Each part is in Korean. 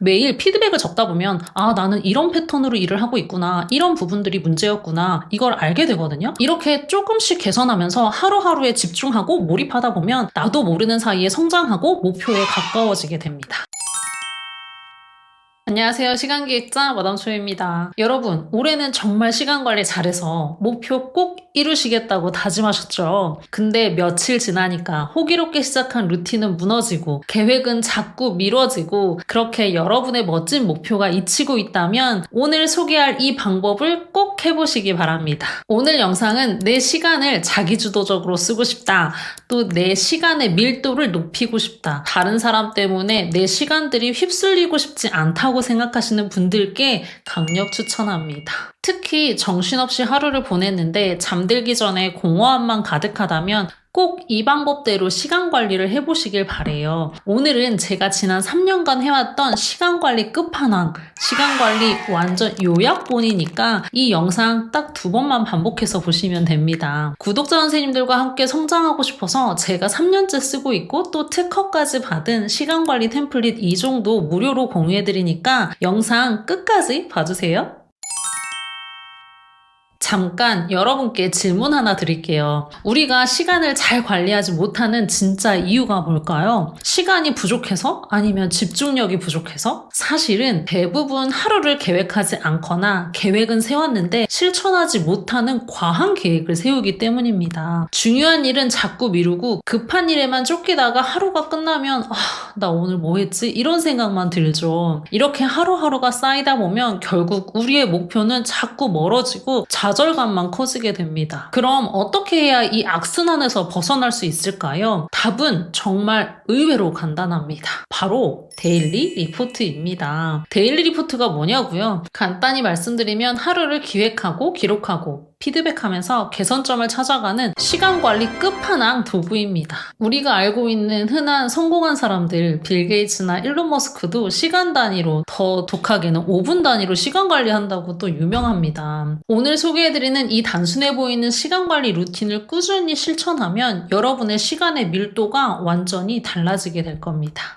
매일 피드백을 적다 보면 아, 나는 이런 패턴으로 일을 하고 있구나, 이런 부분들이 문제였구나, 이걸 알게 되거든요. 이렇게 조금씩 개선하면서 하루하루에 집중하고 몰입하다 보면 나도 모르는 사이에 성장하고 목표에 가까워지게 됩니다. 안녕하세요. 시간기획자 마담초입니다. 여러분, 올해는 정말 시간관리 잘해서 목표 꼭 이루시겠다고 다짐하셨죠? 근데 며칠 지나니까 호기롭게 시작한 루틴은 무너지고 계획은 자꾸 미뤄지고 그렇게 여러분의 멋진 목표가 잊히고 있다면 오늘 소개할 이 방법을 꼭 해보시기 바랍니다. 오늘 영상은 내 시간을 자기주도적으로 쓰고 싶다, 또 내 시간의 밀도를 높이고 싶다, 다른 사람 때문에 내 시간들이 휩쓸리고 싶지 않다고 생각하시는 분들께 강력 추천합니다. 특히 정신없이 하루를 보냈는데 잠들기 전에 공허함만 가득하다면 꼭 이 방법대로 시간 관리를 해보시길 바래요. 오늘은 제가 지난 3년간 해왔던 시간 관리 끝판왕, 시간 관리 완전 요약본이니까 이 영상 딱 2번만 반복해서 보시면 됩니다. 구독자 선생님들과 함께 성장하고 싶어서 제가 3년째 쓰고 있고 또 특허까지 받은 시간 관리 템플릿 2종도 무료로 공유해드리니까 영상 끝까지 봐주세요. 잠깐 여러분께 질문 하나 드릴게요. 우리가 시간을 잘 관리하지 못하는 진짜 이유가 뭘까요? 시간이 부족해서? 아니면 집중력이 부족해서? 사실은 대부분 하루를 계획하지 않거나 계획은 세웠는데 실천하지 못하는 과한 계획을 세우기 때문입니다. 중요한 일은 자꾸 미루고 급한 일에만 쫓기다가 하루가 끝나면 나 오늘 뭐 했지? 이런 생각만 들죠. 이렇게 하루하루가 쌓이다 보면 결국 우리의 목표는 자꾸 멀어지고 좌절감만 커지게 됩니다. 그럼 어떻게 해야 이 악순환에서 벗어날 수 있을까요? 답은 정말 의외로 간단합니다. 바로 데일리 리포트입니다. 데일리 리포트가 뭐냐고요? 간단히 말씀드리면 하루를 기획하고 기록하고 피드백하면서 개선점을 찾아가는 시간관리 끝판왕 도구입니다. 우리가 알고 있는 흔한 성공한 사람들, 빌 게이츠나 일론 머스크도 시간 단위로, 더 독하게는 5분 단위로 시간 관리한다고 또 유명합니다. 오늘 소개해드리는 이 단순해 보이는 시간관리 루틴을 꾸준히 실천하면 여러분의 시간의 밀도가 완전히 달라지게 될 겁니다.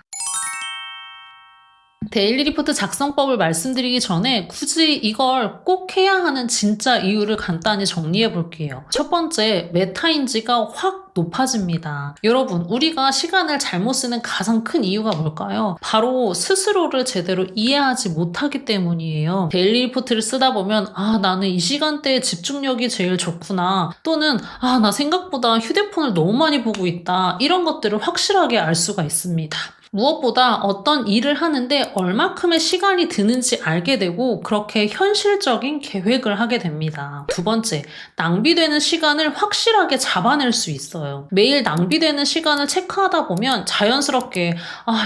데일리 리포트 작성법을 말씀드리기 전에 굳이 이걸 꼭 해야 하는 진짜 이유를 간단히 정리해 볼게요. 첫 번째, 메타인지가 확 높아집니다. 여러분, 우리가 시간을 잘못 쓰는 가장 큰 이유가 뭘까요? 바로 스스로를 제대로 이해하지 못하기 때문이에요. 데일리 리포트를 쓰다 보면 나는 이 시간대에 집중력이 제일 좋구나, 또는 나 생각보다 휴대폰을 너무 많이 보고 있다, 이런 것들을 확실하게 알 수가 있습니다. 무엇보다 어떤 일을 하는데 얼마큼의 시간이 드는지 알게 되고 그렇게 현실적인 계획을 하게 됩니다. 두 번째, 낭비되는 시간을 확실하게 잡아낼 수 있어요. 매일 낭비되는 시간을 체크하다 보면 자연스럽게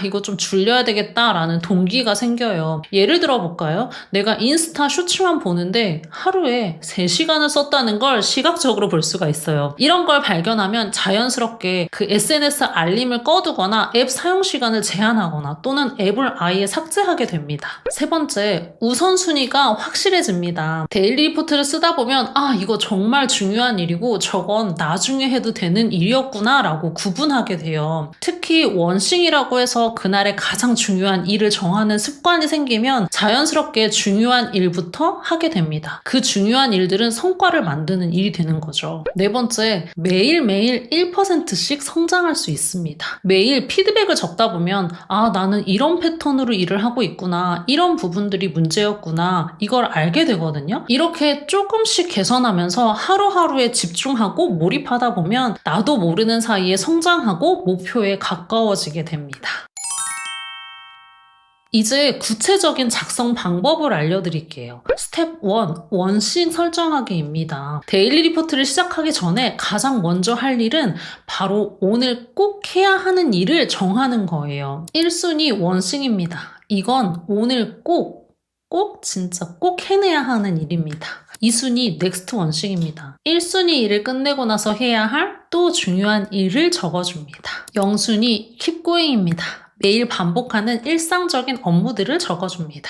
이거 좀 줄여야 되겠다라는 동기가 생겨요. 예를 들어 볼까요? 내가 인스타 쇼츠만 보는데 하루에 3시간을 썼다는 걸 시각적으로 볼 수가 있어요. 이런 걸 발견하면 자연스럽게 그 SNS 알림을 꺼두거나 앱 사용 시간을 제한하거나 또는 앱을 아예 삭제하게 됩니다. 세 번째, 우선순위가 확실해집니다. 데일리 리포트를 쓰다 보면 이거 정말 중요한 일이고 저건 나중에 해도 되는 일이었구나 라고 구분하게 돼요. 특히 원싱이라고 해서 그날의 가장 중요한 일을 정하는 습관이 생기면 자연스럽게 중요한 일부터 하게 됩니다. 그 중요한 일들은 성과를 만드는 일이 되는 거죠. 네 번째, 매일매일 1%씩 성장할 수 있습니다. 매일 피드백을 적다 보면 나는 이런 패턴으로 일을 하고 있구나, 이런 부분들이 문제였구나, 이걸 알게 되거든요. 이렇게 조금씩 개선하면서 하루하루에 집중하고 몰입하다 보면 나도 모르는 사이에 성장하고 목표에 가까워지게 됩니다. 이제 구체적인 작성 방법을 알려드릴게요. 스텝 1, 원씬 설정하기입니다. 데일리 리포트를 시작하기 전에 가장 먼저 할 일은 바로 오늘 꼭 해야 하는 일을 정하는 거예요. 1순위 원싱입니다. 이건 오늘 진짜 꼭 해내야 하는 일입니다. 2순위 넥스트 원싱입니다. 1순위 일을 끝내고 나서 해야 할 또 중요한 일을 적어줍니다. 0순위 keep going입니다. 매일 반복하는 일상적인 업무들을 적어줍니다.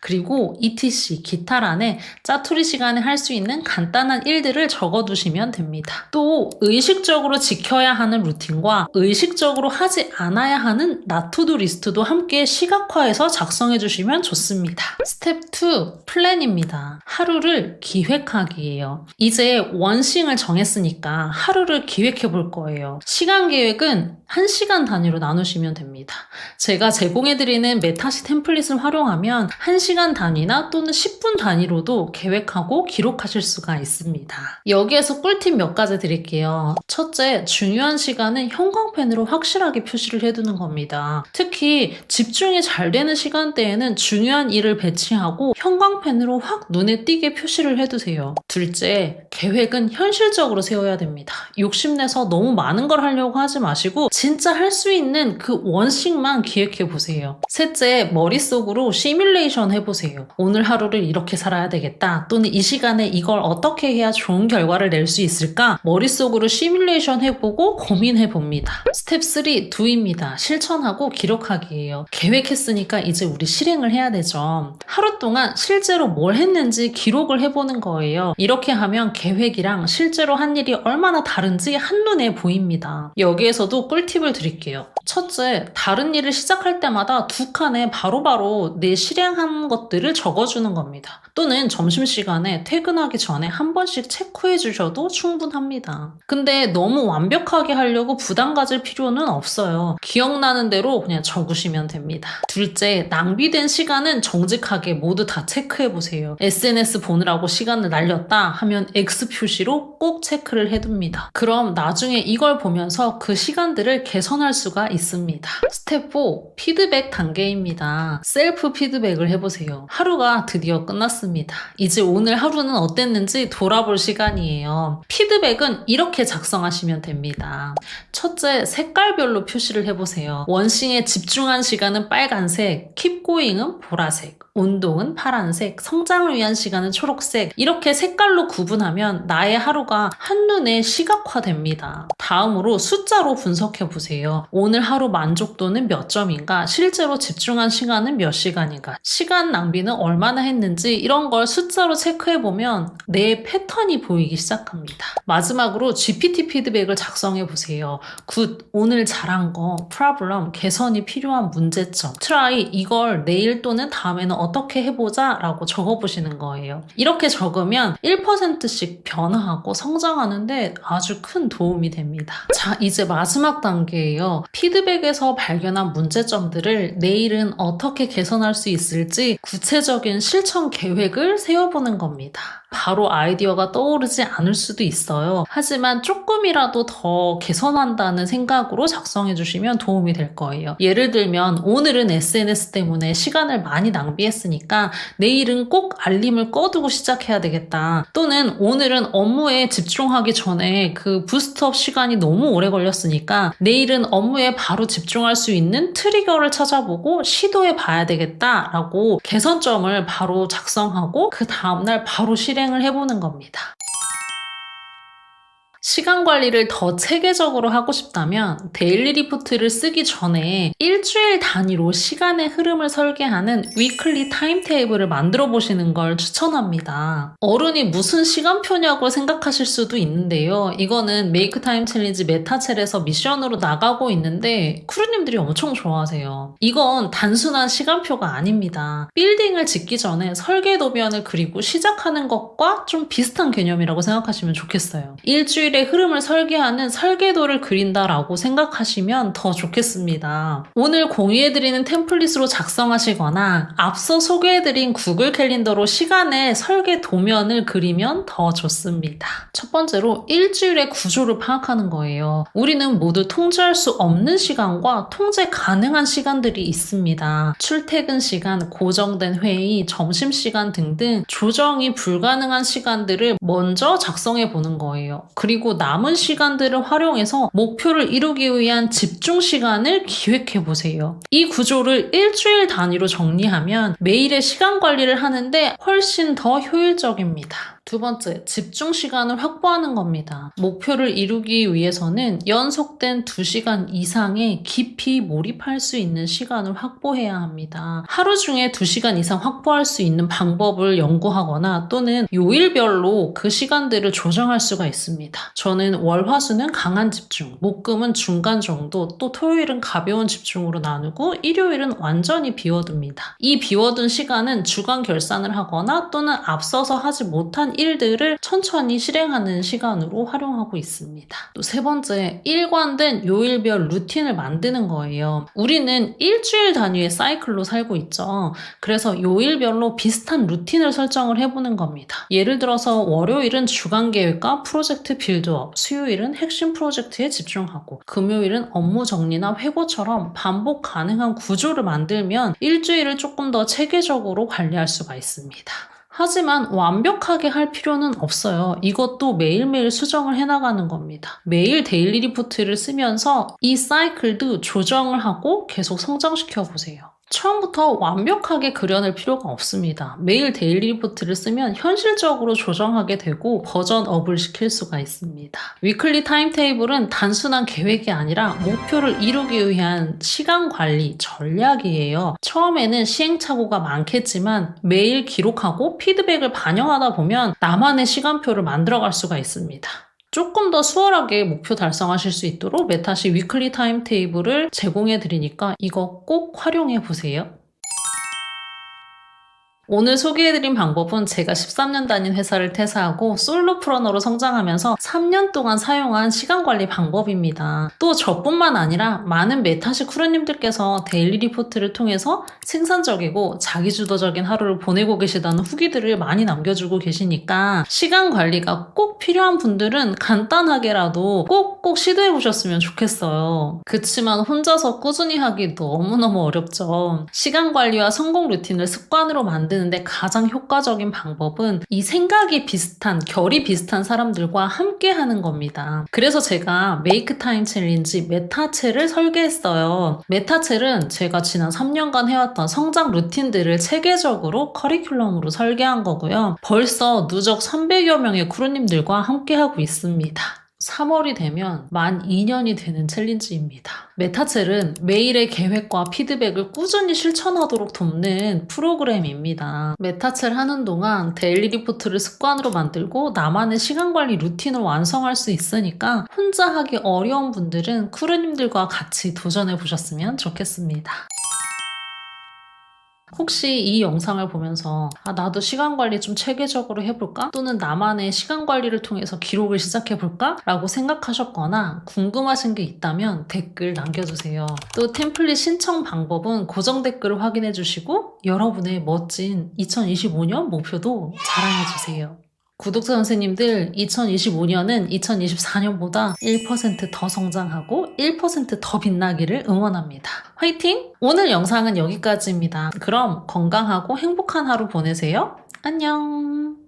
그리고 ETC, 기타란에 짜투리 시간에 할 수 있는 간단한 일들을 적어두시면 됩니다. 또 의식적으로 지켜야 하는 루틴과 의식적으로 하지 않아야 하는 나투두 리스트도 함께 시각화해서 작성해 주시면 좋습니다. 스텝 2, 플랜입니다. 하루를 기획하기예요. 이제 원싱을 정했으니까 하루를 기획해 볼 거예요. 시간 계획은 1시간 단위로 나누시면 됩니다. 제가 제공해드리는 메타시 템플릿을 활용하면 1시간 단위나 또는 10분 단위로도 계획하고 기록하실 수가 있습니다. 여기에서 꿀팁 몇 가지 드릴게요. 첫째, 중요한 시간은 형광펜으로 확실하게 표시를 해두는 겁니다. 특히 집중이 잘 되는 시간대에는 중요한 일을 배치하고 형광펜으로 확 눈에 띄게 표시를 해두세요. 둘째, 계획은 현실적으로 세워야 됩니다. 욕심내서 너무 많은 걸 하려고 하지 마시고 진짜 할 수 있는 그 원칙만 기획해 보세요. 셋째, 머릿속으로 시뮬레이션 해보세요. 오늘 하루를 이렇게 살아야 되겠다. 또는 이 시간에 이걸 어떻게 해야 좋은 결과를 낼 수 있을까? 머릿속으로 시뮬레이션 해보고 고민해 봅니다. 스텝 3, do입니다. 실천하고 기록하기예요. 계획했으니까 이제 우리 실행을 해야 되죠. 하루 동안 실제로 뭘 했는지 기록을 해보는 거예요. 이렇게 하면 계획이랑 실제로 한 일이 얼마나 다른지 한눈에 보입니다. 여기에서도 꿀팁을 드릴게요. 첫째, 다른 일을 시작할 때마다 두 칸에 바로바로 내 실행한 것들을 적어주는 겁니다. 또는 점심시간에 퇴근하기 전에 한 번씩 체크해 주셔도 충분합니다. 근데 너무 완벽하게 하려고 부담 가질 필요는 없어요. 기억나는 대로 그냥 적으시면 됩니다. 둘째, 낭비된 시간은 정직하게 모두 다 체크해 보세요. SNS 보느라고 시간을 날렸다 하면 X 표시로 꼭 체크를 해둡니다. 그럼 나중에 이걸 보면서 그 시간들을 개선할 수가 있습니다. 스텝 4, 피드백 단계입니다. 셀프 피드백을 해보세요. 하루가 드디어 끝났습니다. 이제 오늘 하루는 어땠는지 돌아볼 시간이에요. 피드백은 이렇게 작성하시면 됩니다. 첫째, 색깔별로 표시를 해보세요. 원싱에 집중한 시간은 빨간색, keep going은 보라색, 운동은 파란색, 성장을 위한 시간은 초록색. 이렇게 색깔로 구분하면 나의 하루가 한눈에 시각화됩니다. 다음으로 숫자로 분석해보세요. 오늘 하루 만족도는 몇 점인가? 실제로 집중한 시간은 몇 시간인가? 시간 낭비는 얼마나 했는지 이런 걸 숫자로 체크해보면 내 패턴이 보이기 시작합니다. 마지막으로 GPT 피드백을 작성해보세요. 굿, 오늘 잘한 거, problem, 개선이 필요한 문제점, try, 이걸 내일 또는 다음에는 어떻게 해보자 라고 적어보시는 거예요. 이렇게 적으면 1%씩 변화하고 성장하는데 아주 큰 도움이 됩니다. 자, 이제 마지막 단계예요. 피드백에서 발견한 문제점들을 내일은 어떻게 개선할 수 있을지 구체적인 실천 계획을 세워보는 겁니다. 바로 아이디어가 떠오르지 않을 수도 있어요. 하지만 조금이라도 더 개선한다는 생각으로 작성해 주시면 도움이 될 거예요. 예를 들면 오늘은 SNS 때문에 시간을 많이 낭비했으니까 내일은 꼭 알림을 꺼두고 시작해야 되겠다. 또는 오늘은 업무에 집중하기 전에 그 부스트업 시간이 너무 오래 걸렸으니까 내일은 업무에 바로 집중할 수 있는 트리거를 찾아보고 시도해 봐야 되겠다라고 개선점을 바로 작성하고 그 다음날 바로 실행을 해보는 겁니다. 시간 관리를 더 체계적으로 하고 싶다면 데일리 리포트를 쓰기 전에 일주일 단위로 시간의 흐름을 설계하는 위클리 타임테이블을 만들어 보시는 걸 추천합니다. 어른이 무슨 시간표냐고 생각하실 수도 있는데요. 이거는 메이크 타임 챌린지 메타첼에서 미션으로 나가고 있는데 크루님들이 엄청 좋아하세요. 이건 단순한 시간표가 아닙니다. 빌딩을 짓기 전에 설계 도면을 그리고 시작하는 것과 좀 비슷한 개념이라고 생각하시면 좋겠어요. 일주일의 흐름을 설계하는 설계도를 그린다라고 생각하시면 더 좋겠습니다. 오늘 공유해드리는 템플릿으로 작성하시거나 앞서 소개해드린 구글 캘린더로 시간의 설계 도면을 그리면 더 좋습니다. 첫 번째로 일주일의 구조를 파악하는 거예요. 우리는 모두 통제할 수 없는 시간과 통제 가능한 시간들이 있습니다. 출퇴근 시간, 고정된 회의, 점심시간 등등 조정이 불가능한 시간들을 먼저 작성해 보는 거예요. 그리고 남은 시간들을 활용해서 목표를 이루기 위한 집중 시간을 기획해 보세요. 이 구조를 일주일 단위로 정리하면 매일의 시간 관리를 하는데 훨씬 더 효율적입니다. 두 번째, 집중 시간을 확보하는 겁니다. 목표를 이루기 위해서는 연속된 2시간 이상의 깊이 몰입할 수 있는 시간을 확보해야 합니다. 하루 중에 2시간 이상 확보할 수 있는 방법을 연구하거나 또는 요일별로 그 시간들을 조정할 수가 있습니다. 저는 월, 화, 수는 강한 집중, 목금은 중간 정도, 또 토요일은 가벼운 집중으로 나누고 일요일은 완전히 비워둡니다. 이 비워둔 시간은 주간 결산을 하거나 또는 앞서서 하지 못한 일들을 천천히 실행하는 시간으로 활용하고 있습니다. 또 세 번째, 일관된 요일별 루틴을 만드는 거예요. 우리는 일주일 단위의 사이클로 살고 있죠. 그래서 요일별로 비슷한 루틴을 설정을 해보는 겁니다. 예를 들어서 월요일은 주간 계획과 프로젝트 빌드업, 수요일은 핵심 프로젝트에 집중하고, 금요일은 업무 정리나 회고처럼 반복 가능한 구조를 만들면 일주일을 조금 더 체계적으로 관리할 수가 있습니다. 하지만 완벽하게 할 필요는 없어요. 이것도 매일매일 수정을 해나가는 겁니다. 매일 데일리 리포트를 쓰면서 이 사이클도 조정을 하고 계속 성장시켜 보세요. 처음부터 완벽하게 그려낼 필요가 없습니다. 매일 데일리 리포트를 쓰면 현실적으로 조정하게 되고 버전업을 시킬 수가 있습니다. 위클리 타임테이블은 단순한 계획이 아니라 목표를 이루기 위한 시간 관리 전략이에요. 처음에는 시행착오가 많겠지만 매일 기록하고 피드백을 반영하다 보면 나만의 시간표를 만들어갈 수가 있습니다. 조금 더 수월하게 목표 달성하실 수 있도록 메타시 위클리 타임테이블을 제공해 드리니까 이거 꼭 활용해 보세요. 오늘 소개해드린 방법은 제가 13년 다닌 회사를 퇴사하고 솔로프러너로 성장하면서 3년 동안 사용한 시간관리 방법입니다. 또 저뿐만 아니라 많은 메타시 쿠루님들께서 데일리 리포트를 통해서 생산적이고 자기주도적인 하루를 보내고 계시다는 후기들을 많이 남겨주고 계시니까 시간관리가 꼭 필요한 분들은 간단하게라도 꼭꼭 시도해보셨으면 좋겠어요. 그치만 혼자서 꾸준히 하기 너무너무 어렵죠. 시간관리와 성공 루틴을 습관으로 만드는데 가장 효과적인 방법은 이 생각이 비슷한, 결이 비슷한 사람들과 함께 하는 겁니다. 그래서 제가 메이크 타임 챌린지 메타첼을 설계했어요. 메타첼은 제가 지난 3년간 해왔던 성장 루틴들을 체계적으로 커리큘럼으로 설계한 거고요. 벌써 누적 300여 명의 크루님들과 함께 하고 있습니다. 3월이 되면 만 2년이 되는 챌린지입니다. 메타첼은 매일의 계획과 피드백을 꾸준히 실천하도록 돕는 프로그램입니다. 메타첼 하는 동안 데일리 리포트를 습관으로 만들고 나만의 시간관리 루틴을 완성할 수 있으니까 혼자 하기 어려운 분들은 크루님들과 같이 도전해 보셨으면 좋겠습니다. 혹시 이 영상을 보면서 나도 시간관리 좀 체계적으로 해볼까? 또는 나만의 시간관리를 통해서 기록을 시작해볼까? 라고 생각하셨거나 궁금하신 게 있다면 댓글 남겨주세요. 또 템플릿 신청 방법은 고정 댓글을 확인해주시고 여러분의 멋진 2025년 목표도 자랑해주세요. 구독자 선생님들, 2025년은 2024년보다 1% 더 성장하고 1% 더 빛나기를 응원합니다. 화이팅! 오늘 영상은 여기까지입니다. 그럼 건강하고 행복한 하루 보내세요. 안녕!